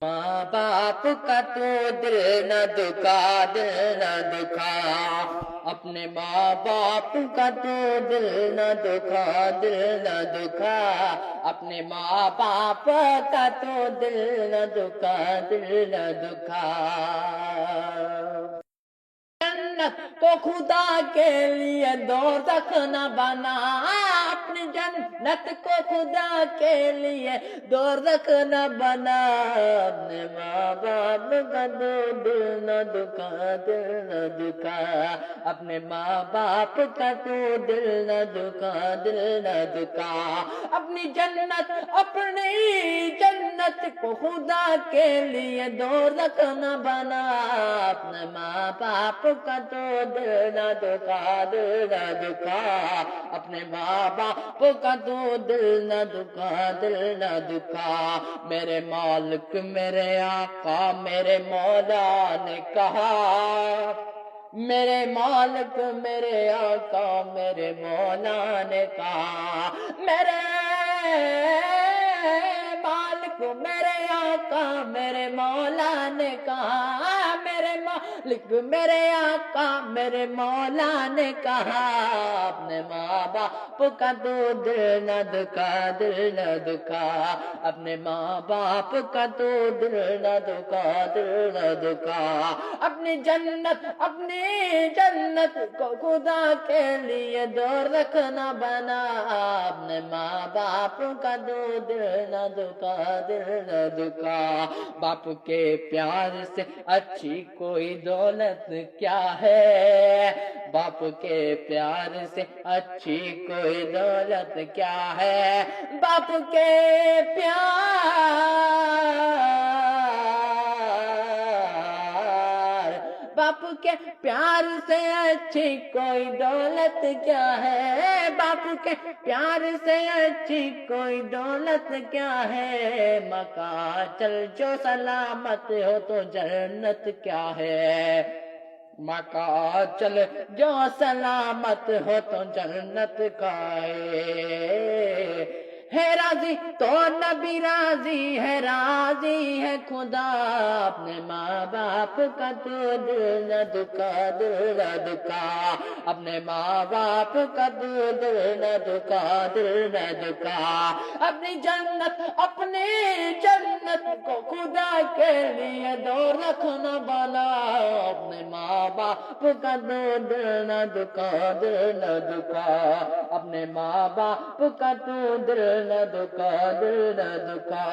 माँ बाप का तो दिल न दुखा, दिल न दुखा। अपने माँ बाप का तो दिल न दुखा, दिल न दुखा। अपने माँ बाप का तो दिल न दुखा, दिल न दुखा। जन्नत को खुदा के लिए दोज़ख न बना, अपनी जन्नत को खुदा के लिए दोज़ख न बना। अपने माँ बाप का तो दिल न दुखा, दिल न दुखा। अपने माँ बाप का तो दिल न दुखा, दिल न दुखा। अपनी जन्नत को खुदा के लिए दोज़ख न बना। अपने माँ बाप का तो दिल न दुखा, दिल न दुखा। अपने माँ बाप का तो दिल न दुखा, दिल न दुखा। मेरे मालिक मेरे आका मेरे मौला ने कहा, मेरे मालिक मेरे आका मेरे मौला ने कहा, मेरे मालिक मेरे आका मेरे मौला ने कहा, मेरे मालिक मेरे आका मेरे मौला ने कहा। अपने माँ बाप का तो दिल न दुखा, दिल न दुखा। अपने माँ बाप का तो दिल न दुखा, दिल न दुखा। अपनी जन्नत को खुदा के लिए दोज़ख न बना। अपने माँ बाप का तो दिल न दुखा, दिल न दुखा। बाप के प्यार से अच्छी कोई दौलत क्या है, बाप के प्यार से अच्छी कोई दौलत क्या है। बाप के प्यार से अच्छी कोई दौलत क्या है, बाप के प्यार से अच्छी कोई दौलत क्या है। मका चल जो सलामत हो तो जन्नत क्या है, मका चल जो सलामत हो तो जन्नत का है राजी तो नबी राजी है खुदा। अपने माँ बाप का तो दिल न दुखा, दिल न दुखा। अपने माँ बाप का तो दिल न दुखा, दिल न दुखा। अपनी जन्नत को खुदा के लिए दोज़ख न बना। अपने माँ बाप का तो दिल न दुखा, दिल न दुखा। अपने माँ बाप का तो दिल न दुखा, दिल न दुखा।